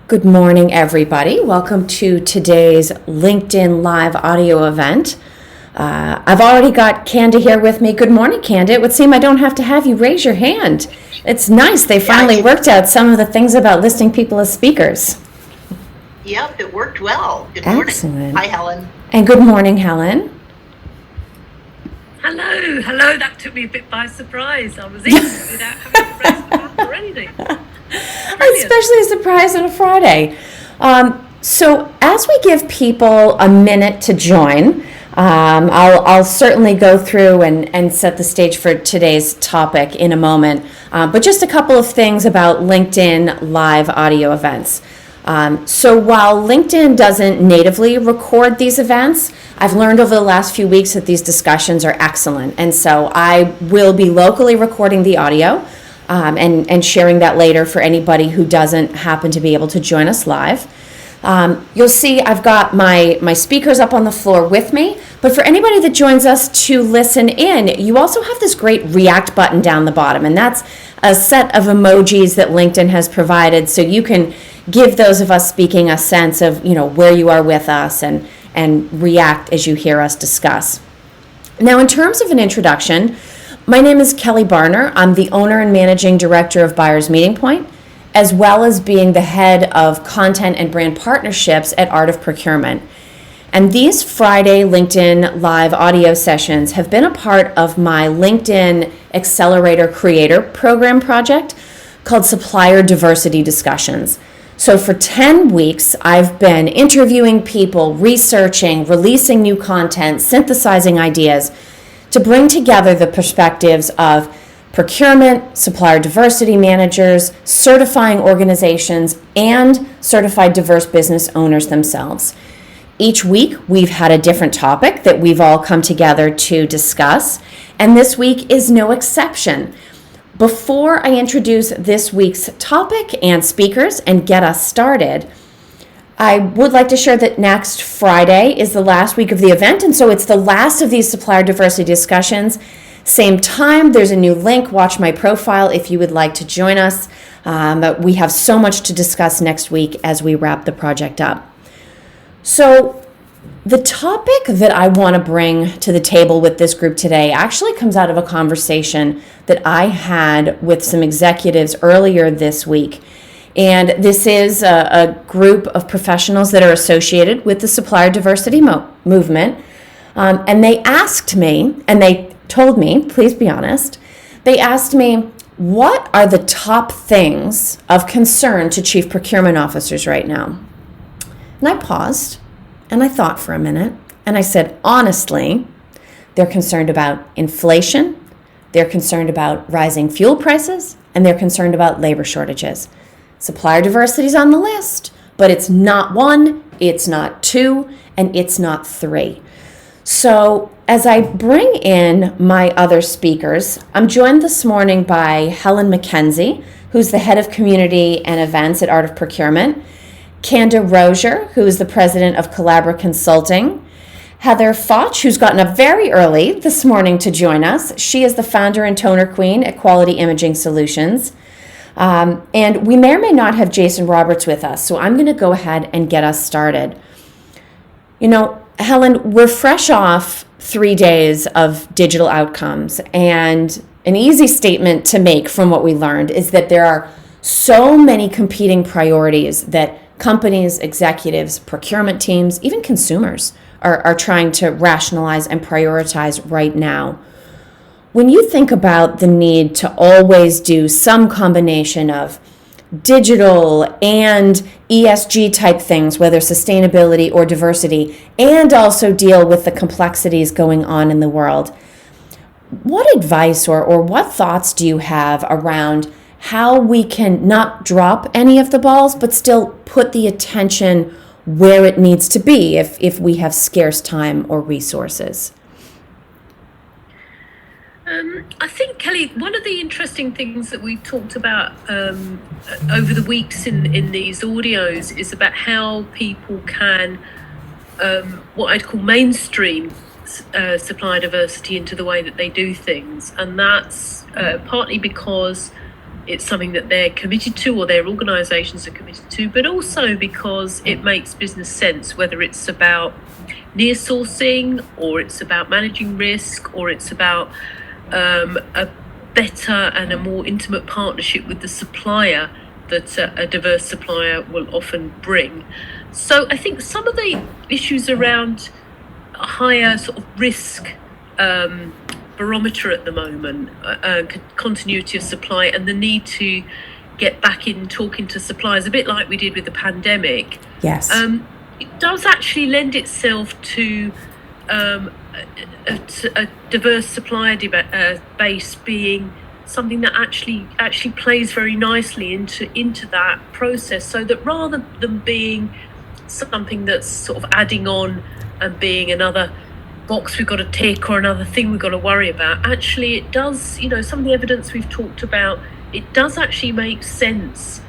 Good morning, everybody. Welcome to today's LinkedIn Live audio event. I've already got Candace here with me. Good morning, Candace. It would seem I don't have to have you raise your hand. It's nice. They finally worked out some of the things about listing people as speakers. Yep, it worked well. Good Excellent. morning. Hi, Helen. And good morning, Helen. Hello. That took me a bit by surprise. I was in without having to press the button or anything. Especially a surprise on a Friday. So as we give people a minute to join, I'll certainly go through and set the stage for today's topic in a moment. But just a couple of things about LinkedIn Live audio events. So while LinkedIn doesn't natively record these events, I've learned over the last few weeks that these discussions are excellent. And so I will be locally recording the audio and sharing that later for anybody who doesn't happen to be able to join us live. You'll see I've got my speakers up on the floor with me, but for anybody that joins us to listen in, you also have this great react button down the bottom, and that's a set of emojis that LinkedIn has provided, so you can give those of us speaking a sense of where you are with us and react as you hear us discuss. Now, in terms of an introduction, my name is Kelly Barner. I'm the owner and managing director of Buyers Meeting Point, as well as being the head of content and brand partnerships at Art of Procurement. And these Friday LinkedIn Live audio sessions have been a part of my LinkedIn Accelerator Creator Program project called Supplier Diversity Discussions. So for 10 weeks, I've been interviewing people, researching, releasing new content, synthesizing ideas to bring together the perspectives of procurement, supplier diversity managers, certifying organizations, and certified diverse business owners themselves. Each week, we've had a different topic that we've all come together to discuss, and this week is no exception. Before I introduce this week's topic and speakers and get us started, I would like to share that next Friday is the last week of the event, and so it's the last of these supplier diversity discussions. Same time, there's a new link. Watch my profile if you would like to join us. But we have so much to discuss next week as we wrap the project up. So the topic that I want to bring to the table with this group today actually comes out of a conversation that I had with some executives earlier this week. And this is a group of professionals that are associated with the supplier diversity movement. And they asked me, and they told me, please be honest, they asked me, what are the top things of concern to chief procurement officers right now? And I paused and I thought for a minute and I said, honestly, they're concerned about inflation, they're concerned about rising fuel prices, and they're concerned about labor shortages. Supplier diversity is on the list, but it's not one, it's not two, and it's not three. So as I bring in my other speakers, I'm joined this morning by Helen McKenzie, who's the head of community and events at Art of Procurement, Candace Rozier, who is the president of Collabra Consulting, Heather Foch, who's gotten up very early this morning to join us. She is the founder and toner queen at Quality Imaging Solutions. And we may or may not have Jason Roberts with us, so I'm going to go ahead and get us started. Helen, we're fresh off 3 days of digital outcomes, and an easy statement to make from what we learned is that there are so many competing priorities that companies, executives, procurement teams, even consumers are trying to rationalize and prioritize right now. When you think about the need to always do some combination of digital and ESG type things, whether sustainability or diversity, and also deal with the complexities going on in the world, what advice or what thoughts do you have around how we can not drop any of the balls, but still put the attention where it needs to be if we have scarce time or resources? I think, Kelly, one of the interesting things that we've talked about over the weeks in these audios is about how people can, what I'd call mainstream supplier diversity into the way that they do things, and that's partly because it's something that they're committed to or their organisations are committed to, but also because it makes business sense, whether it's about near sourcing or it's about managing risk or it's about a better and a more intimate partnership with the supplier that a diverse supplier will often bring. So I think some of the issues around a higher sort of risk barometer at the moment, continuity of supply and the need to get back in talking to suppliers, a bit like we did with the pandemic. Yes. It does actually lend itself to a diverse supplier base being something that actually plays very nicely into that process, so that rather than being something that's sort of adding on and being another box we've got to tick or another thing we've got to worry about, actually it does, some of the evidence we've talked about, it does actually make sense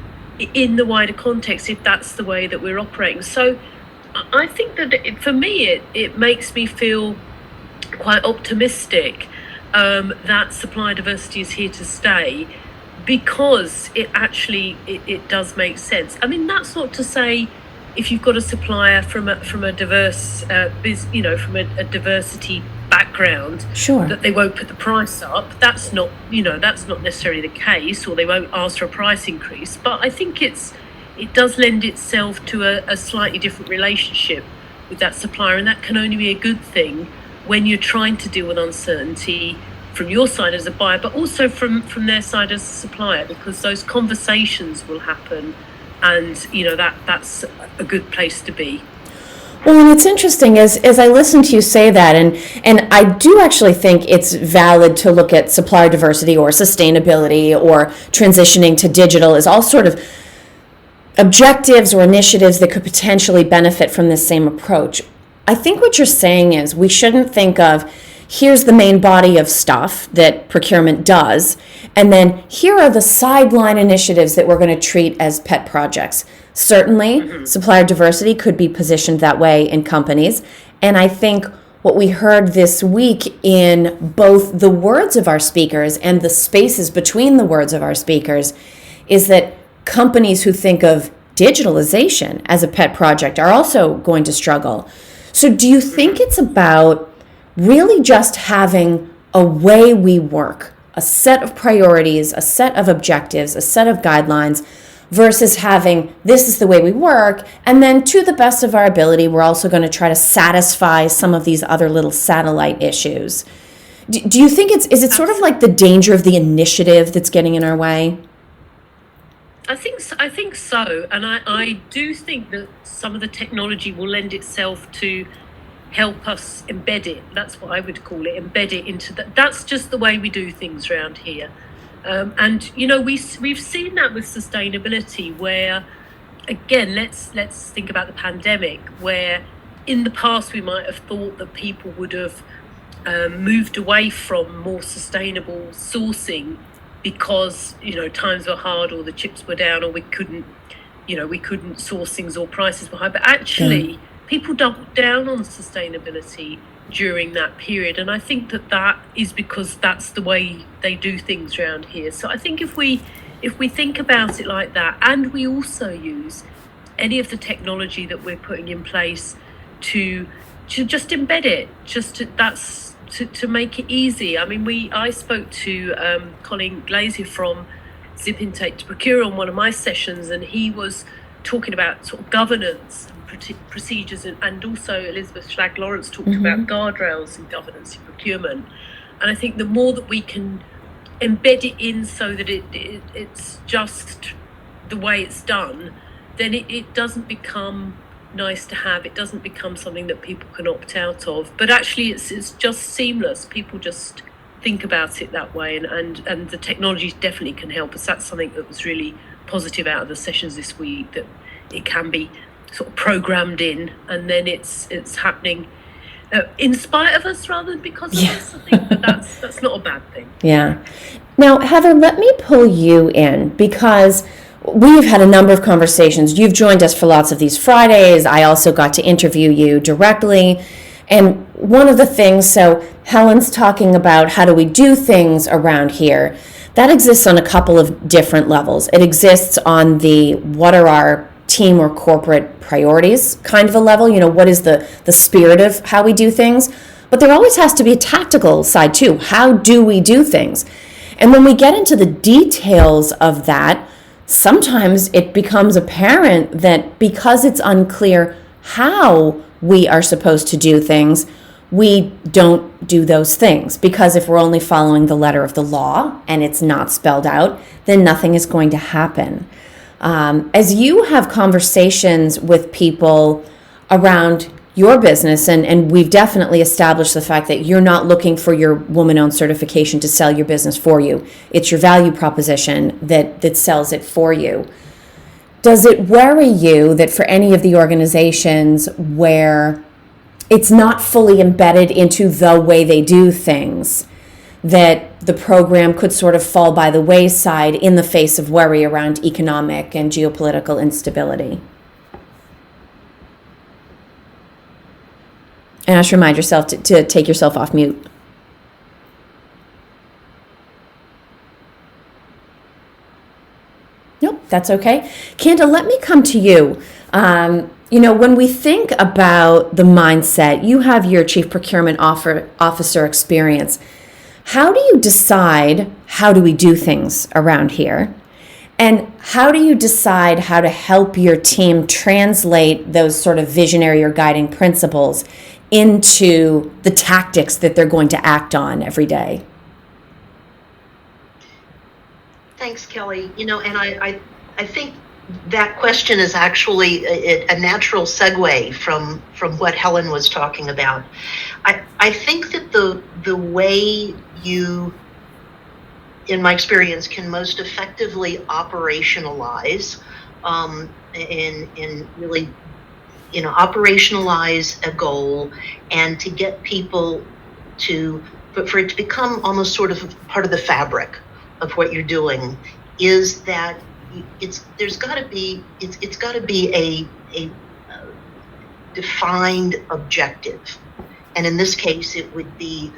in the wider context if that's the way that we're operating. So I think that for me it makes me feel quite optimistic that supply diversity is here to stay, because it does make sense. I mean, that's not to say if you've got a supplier from a diverse from a diversity background, sure, that they won't put the price up. That's not necessarily the case, or they won't ask for a price increase. But I think it does lend itself to a slightly different relationship with that supplier, and that can only be a good thing when you're trying to deal with uncertainty from your side as a buyer, but also from their side as a supplier, because those conversations will happen, and that's a good place to be. Well, and it's interesting as I listen to you say that, and I do actually think it's valid to look at supplier diversity or sustainability or transitioning to digital as all sort of objectives or initiatives that could potentially benefit from this same approach. I think what you're saying is we shouldn't think of, here's the main body of stuff that procurement does, and then here are the sideline initiatives that we're going to treat as pet projects. Certainly, supplier diversity could be positioned that way in companies, and I think what we heard this week in both the words of our speakers and the spaces between the words of our speakers is that companies who think of digitalization as a pet project are also going to struggle. So do you think it's about really just having a way we work, a set of priorities, a set of objectives, a set of guidelines, versus having this is the way we work, and then to the best of our ability, we're also going to try to satisfy some of these other little satellite issues? Do you think is it sort of like the danger of the initiative that's getting in our way? I think so, and I do think that some of the technology will lend itself to help us embed it. That's what I would call it, embed it into that. That's just the way we do things around here. And we've seen that with sustainability, where again, let's think about the pandemic, where in the past we might have thought that people would have moved away from more sustainable sourcing because times were hard, or the chips were down, or we couldn't source things, or prices were high. But actually, people doubled down on sustainability during that period, and I think that is because that's the way they do things around here. So I think if we think about it like that, and we also use any of the technology that we're putting in place to just embed it, to make it easy. I mean, I spoke to Colin Glazier from Zip Intake to Procure on one of my sessions, and he was talking about sort of governance and procedures, and also Elizabeth Schlag-Lawrence talked about guardrails and governance in procurement. And I think the more that we can embed it in so that it's just the way it's done, then it doesn't become nice to have. It doesn't become something that people can opt out of, but actually it's just seamless. People just think about it that way, and the technology definitely can help us. That's something that was really positive out of the sessions this week, that it can be sort of programmed in, and then it's happening in spite of us rather than because of us. I think that's not a bad thing. Yeah. Now, Heather, let me pull you in, because we've had a number of conversations. You've joined us for lots of these Fridays. I also got to interview you directly. And one of the things, so Helen's talking about how do we do things around here. That exists on a couple of different levels. It exists on the what are our team or corporate priorities kind of a level, what is the spirit of how we do things. But there always has to be a tactical side too. How do we do things? And when we get into the details of that, sometimes it becomes apparent that because it's unclear how we are supposed to do things, we don't do those things. Because if we're only following the letter of the law and it's not spelled out, then nothing is going to happen. As you have conversations with people around your business, and we've definitely established the fact that you're not looking for your woman-owned certification to sell your business for you. It's your value proposition that sells it for you. Does it worry you that for any of the organizations where it's not fully embedded into the way they do things, that the program could sort of fall by the wayside in the face of worry around economic and geopolitical instability? And just remind yourself to take yourself off mute. Nope, that's okay. Kanda, let me come to you. When we think about the mindset, you have your chief procurement officer experience. How do you decide how do we do things around here? And how do you decide how to help your team translate those sort of visionary or guiding principles into the tactics that they're going to act on every day? Thanks, Kelly. And I think that question is actually a natural segue from what Helen was talking about. I think that the way you, in my experience, can most effectively operationalize and really operationalize a goal, and to get people for it to become almost sort of part of the fabric of what you're doing, is that it's got to be a defined objective. And in this case, it would be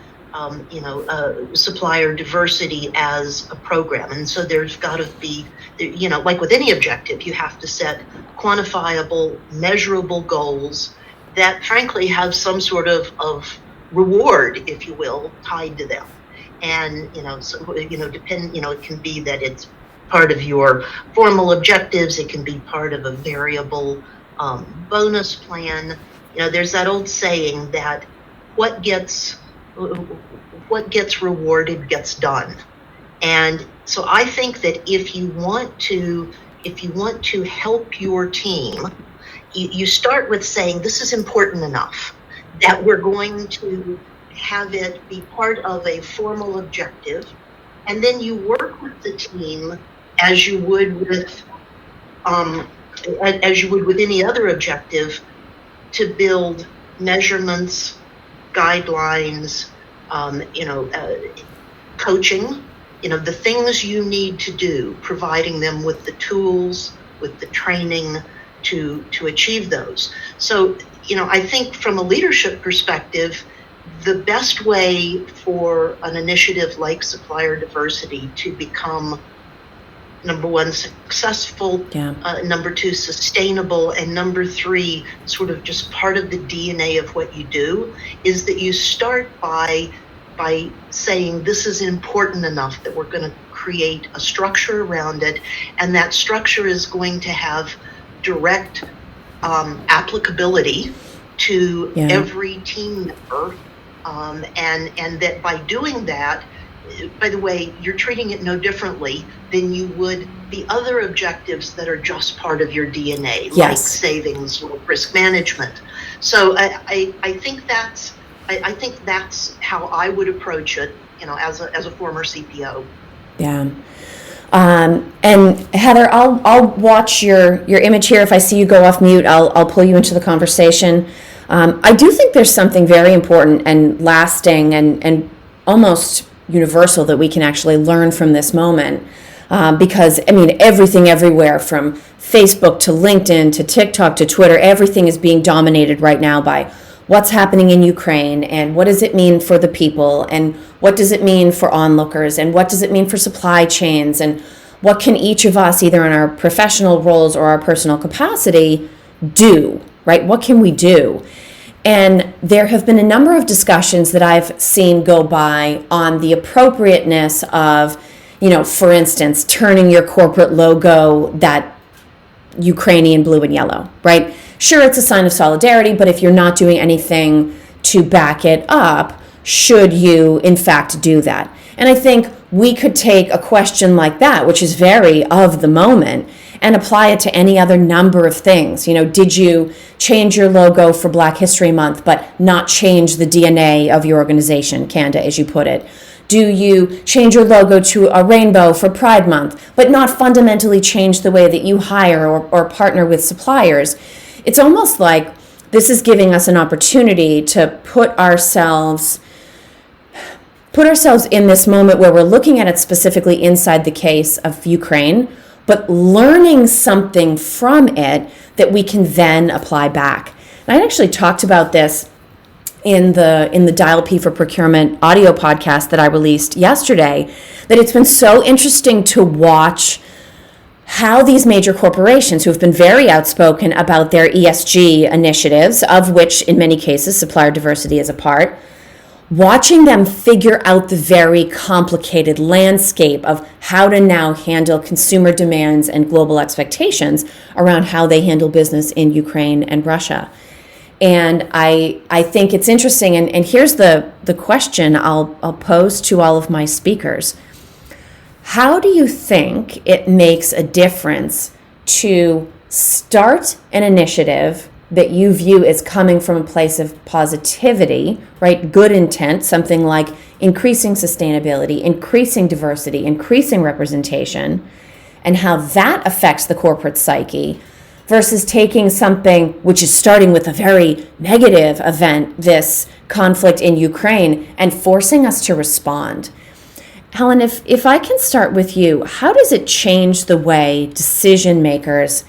supplier diversity as a program. And so there's got to be, like with any objective, you have to set quantifiable, measurable goals that frankly have some sort of reward, if you will, tied to them. And, it can be that it's part of your formal objectives. It can be part of a variable bonus plan. There's that old saying that what gets rewarded gets done. And so I think that if you want to help your team, you start with saying, this is important enough that we're going to have it be part of a formal objective. And then you work with the team as you would with any other objective, to build measurements, guidelines, coaching, the things you need to do, providing them with the tools, with the training to achieve those. So, I think from a leadership perspective, the best way for an initiative like supplier diversity to become, number one, successful, number two, sustainable, and number three, sort of just part of the DNA of what you do, is that you start by saying, this is important enough that we're going to create a structure around it, and that structure is going to have direct applicability to every team member, and that by doing that, by the way, you're treating it no differently than you would the other objectives that are just part of your DNA, like savings or risk management. So I think that's how I would approach it, as a former CPO. Yeah. And Heather, I'll watch your image here. If I see you go off mute, I'll pull you into the conversation. I do think there's something very important and lasting and almost universal that we can actually learn from this moment. Because, everything everywhere from Facebook to LinkedIn to TikTok to Twitter, everything is being dominated right now by what's happening in Ukraine and what does it mean for the people and what does it mean for onlookers and what does it mean for supply chains and what can each of us, either in our professional roles or our personal capacity, do, right? What can we do? And there have been a number of discussions that I've seen go by on the appropriateness of, for instance, turning your corporate logo that Ukrainian blue and yellow, right? Sure, it's a sign of solidarity, but if you're not doing anything to back it up, should you in fact do that? And I think we could take a question like that, which is very of the moment, and apply it to any other number of things. Did you change your logo for Black History Month, but not change the DNA of your organization, Kanda, as you put it? Do you change your logo to a rainbow for Pride Month, but not fundamentally change the way that you hire or partner with suppliers? It's almost like this is giving us an opportunity to put ourselves in this moment where we're looking at it specifically inside the case of Ukraine, but learning something from it that we can then apply back. And I actually talked about this in the Dial P for Procurement audio podcast that I released yesterday, that it's been so interesting to watch how these major corporations who have been very outspoken about their ESG initiatives, of which in many cases supplier diversity is a part, watching them figure out the very complicated landscape of how to now handle consumer demands and global expectations around how they handle business in Ukraine and Russia. And I think it's interesting, and here's the question I'll pose to all of my speakers. How do you think it makes a difference to start an initiative that you view as coming from a place of positivity, right? Good intent, something like increasing sustainability, increasing diversity, increasing representation, and how that affects the corporate psyche, versus taking something which is starting with a very negative event, this conflict in Ukraine, and forcing us to respond. Helen, if I can start with you, how does it change the way decision makers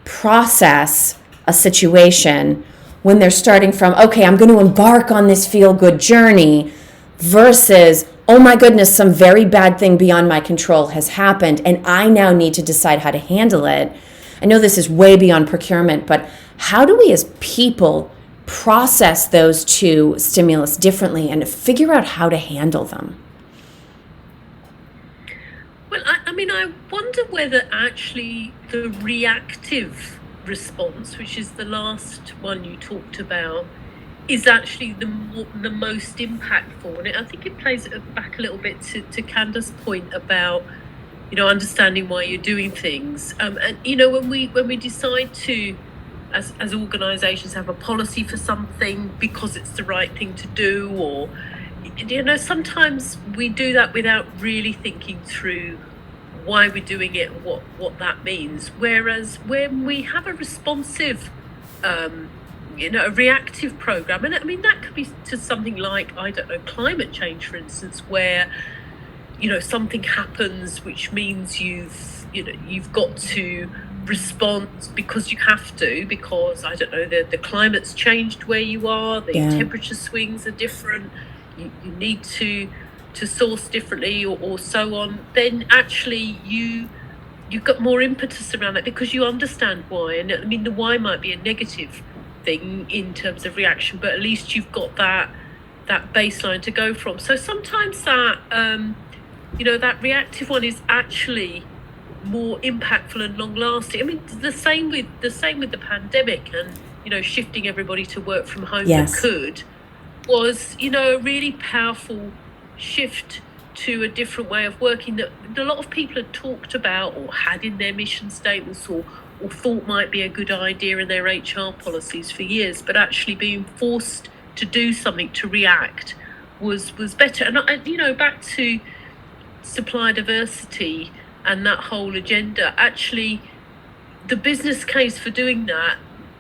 process a situation when they're starting from, okay, I'm going to embark on this feel-good journey, versus, oh my goodness, some very bad thing beyond my control has happened, and I now need to decide how to handle it? I know this is way beyond procurement, but how do we as people process those two stimulus differently and figure out how to handle them? Well, I wonder whether actually the reactive response, which is the last one you talked about, is actually the most impactful. And I think it plays back a little bit to Candace's point about, understanding why you're doing things. And when we decide to, as organisations, have a policy for something because it's the right thing to do, or sometimes we do that without really thinking through why we're doing it, what that means. Whereas when we have a responsive, a reactive program, and that could be to something like, I don't know, climate change, for instance, where something happens which means you've got to respond because you have to, because I don't know, the climate's changed where you are, the temperature swings are different, you need to source differently or so on. Then actually you've got more impetus around that because you understand why. And the why might be a negative thing in terms of reaction, but at least you've got that baseline to go from. So sometimes that that reactive one is actually more impactful and long lasting. The same with the pandemic and shifting everybody to work from home that could, was a really powerful shift to a different way of working that a lot of people had talked about or had in their mission statements or thought might be a good idea in their HR policies for years, but actually being forced to do something, to react, was better. And back to supplier diversity and that whole agenda, actually the business case for doing that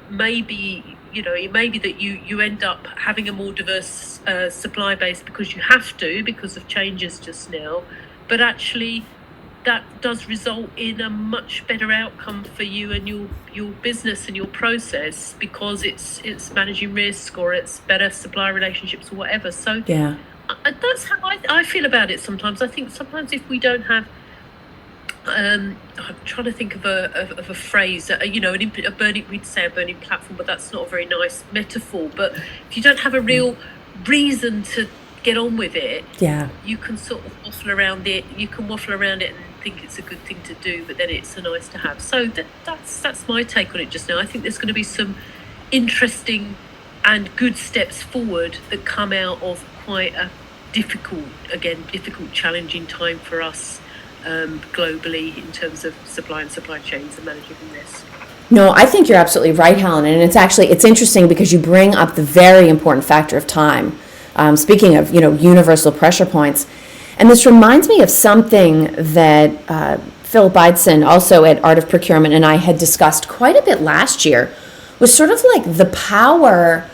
may be, it may be that you end up having a more diverse supply base because you have to, because of changes just now, but actually that does result in a much better outcome for you and your business and your process, because it's managing risk, or it's better supplier relationships or whatever. So Yeah. That's how I feel about it sometimes. I think sometimes if we don't have, I'm trying to think of a phrase, we'd say a burning platform, but that's not a very nice metaphor. But if you don't have a real reason to get on with it, Yeah. you can sort of waffle around it. You can waffle around it and think it's a good thing to do, but then it's a nice to have. So that's my take on it just now. I think there's going to be some interesting and good steps forward that come out of quite a difficult, challenging time for us globally in terms of supply and supply chains and managing this. No, I think you're absolutely right, Helen. And it's interesting because you bring up the very important factor of time. Speaking of, universal pressure points. And this reminds me of something that Phil Beidson, also at Art of Procurement, and I had discussed quite a bit last year, was sort of like the power.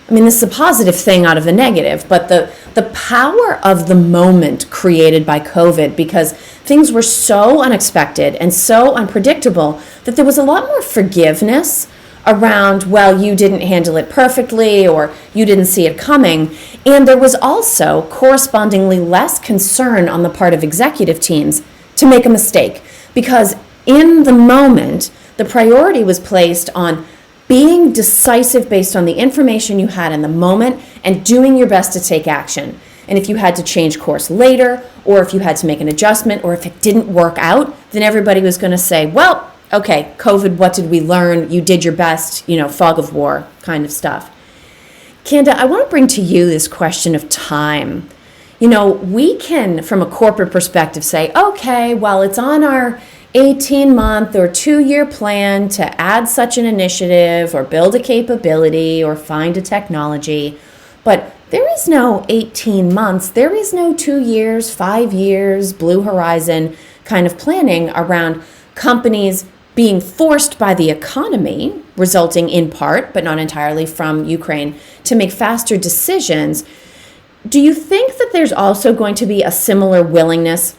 I mean, this is a positive thing out of the negative, but the power of the moment created by COVID, because things were so unexpected and so unpredictable that there was a lot more forgiveness around, well, you didn't handle it perfectly, or you didn't see it coming. And there was also correspondingly less concern on the part of executive teams to make a mistake, because in the moment, the priority was placed on being decisive based on the information you had in the moment and doing your best to take action. And if you had to change course later, or if you had to make an adjustment, or if it didn't work out, then everybody was going to say, well, okay, COVID, what did we learn? You did your best, fog of war kind of stuff. Kanda, I want to bring to you this question of time. We can, from a corporate perspective, say, okay, well, it's on our 18-month or 2-year plan to add such an initiative or build a capability or find a technology. But there is no 18 months, there is no 2 years, 5 years, blue horizon kind of planning around companies being forced by the economy, resulting in part, but not entirely, from Ukraine, to make faster decisions. Do you think that there's also going to be a similar willingness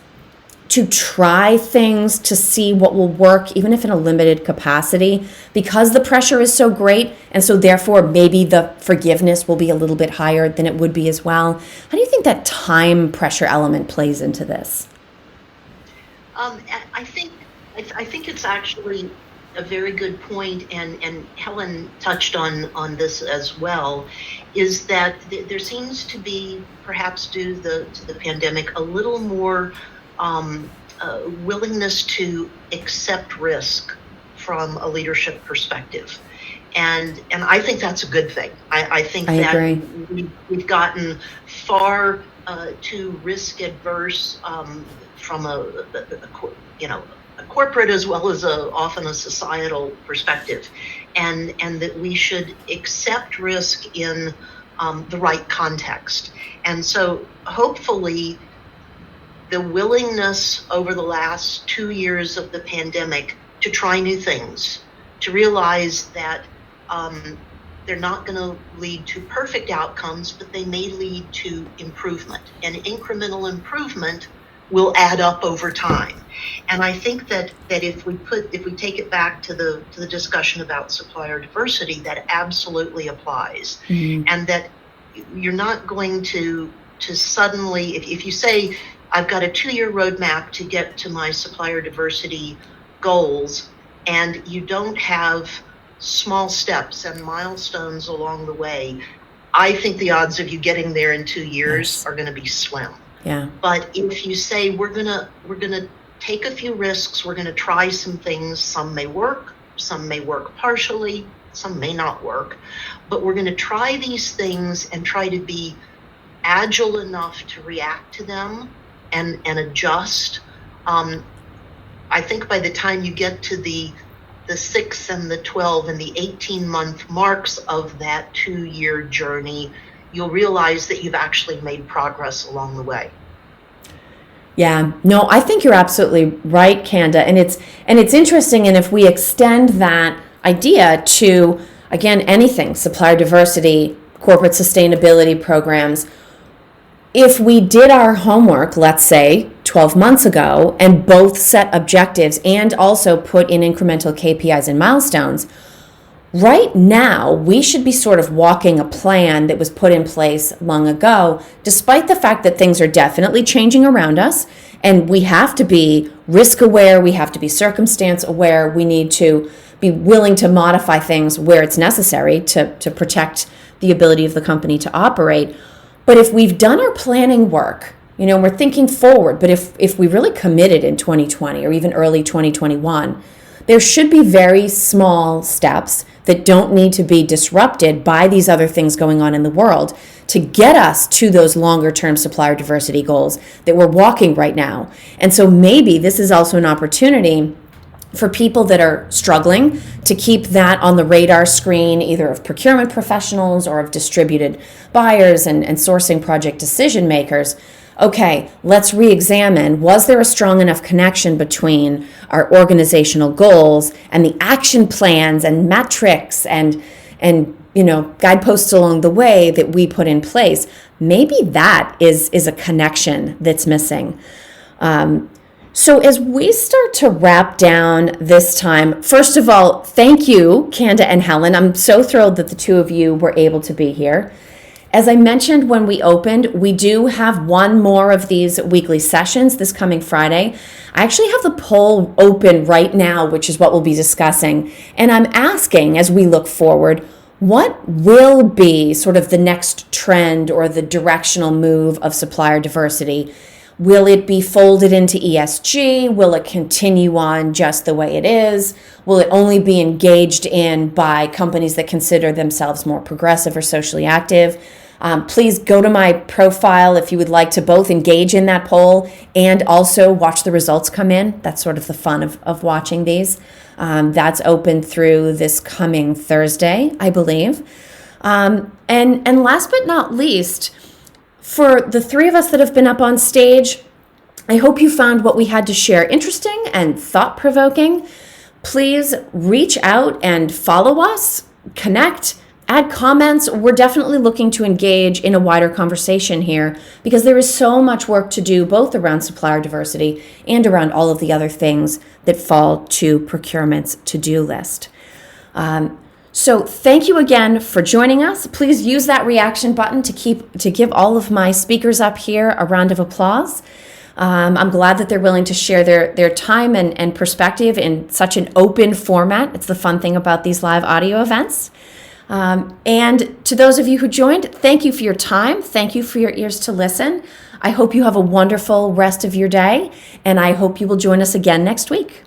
to try things to see what will work, even if in a limited capacity, because the pressure is so great, and so therefore maybe the forgiveness will be a little bit higher than it would be as well? How do you think that time pressure element plays into this? I think it's actually a very good point, and Helen touched on this as well, is that there seems to be, perhaps due to the pandemic, a little more willingness to accept risk from a leadership perspective. And I think that's a good thing. I think I that agree. we've gotten far too risk adverse from a corporate as well as often a societal perspective, and that we should accept risk in the right context. And so hopefully the willingness over the last 2 years of the pandemic to try new things, to realize that they're not going to lead to perfect outcomes, but they may lead to improvement, and incremental improvement will add up over time. And I think that if we take it back to the discussion about supplier diversity, that absolutely applies. Mm-hmm. And that you're not going to suddenly, if you say, I've got a 2-year roadmap to get to my supplier diversity goals, and you don't have small steps and milestones along the way, I think the odds of you getting there in 2 years are going to be slim. Yeah. But if you say we're gonna take a few risks, we're gonna try some things, some may work, some may work partially, some may not work, but we're gonna try these things and try to be agile enough to react to them and adjust. I think by the time you get to the 6 and the 12 and the 18-month marks of that 2-year journey, you'll realize that you've actually made progress along the way. Yeah, no, I think you're absolutely right, Kanda. And it's interesting, and if we extend that idea to, again, anything, supplier diversity, corporate sustainability programs, if we did our homework, let's say 12 months ago and both set objectives and also put in incremental KPIs and milestones, right now we should be sort of walking a plan that was put in place long ago, despite the fact that things are definitely changing around us and we have to be risk aware, we have to be circumstance aware, we need to be willing to modify things where it's necessary to protect the ability of the company to operate. But if we've done our planning work, we're thinking forward, but if we really committed in 2020 or even early 2021, there should be very small steps that don't need to be disrupted by these other things going on in the world to get us to those longer term supplier diversity goals that we're walking right now. And so maybe this is also an opportunity for people that are struggling to keep that on the radar screen, either of procurement professionals or of distributed buyers and sourcing project decision makers. Okay, let's re-examine, was there a strong enough connection between our organizational goals and the action plans and metrics and guideposts along the way that we put in place? Maybe that is a connection that's missing. So as we start to wrap down this time, first of all, thank you, Kanda and Helen. I'm so thrilled that the two of you were able to be here. As I mentioned when we opened, we do have one more of these weekly sessions this coming Friday. I actually have the poll open right now, which is what we'll be discussing. And I'm asking, as we look forward, what will be sort of the next trend or the directional move of supplier diversity? Will it be folded into ESG? Will it continue on just the way it is? Will it only be engaged in by companies that consider themselves more progressive or socially active? Please go to my profile if you would like to both engage in that poll and also watch the results come in. That's sort of the fun of watching these. That's open through this coming Thursday, I believe. And last but not least, for the three of us that have been up on stage, I hope you found what we had to share interesting and thought-provoking. Please reach out and follow us, connect, add comments. We're definitely looking to engage in a wider conversation here because there is so much work to do both around supplier diversity and around all of the other things that fall to procurement's to-do list. So thank you again for joining us. Please use that reaction button to give all of my speakers up here a round of applause. I'm glad that they're willing to share their time and perspective in such an open format. It's the fun thing about these live audio events. And to those of you who joined, thank you for your time. Thank you for your ears to listen. I hope you have a wonderful rest of your day, and I hope you will join us again next week.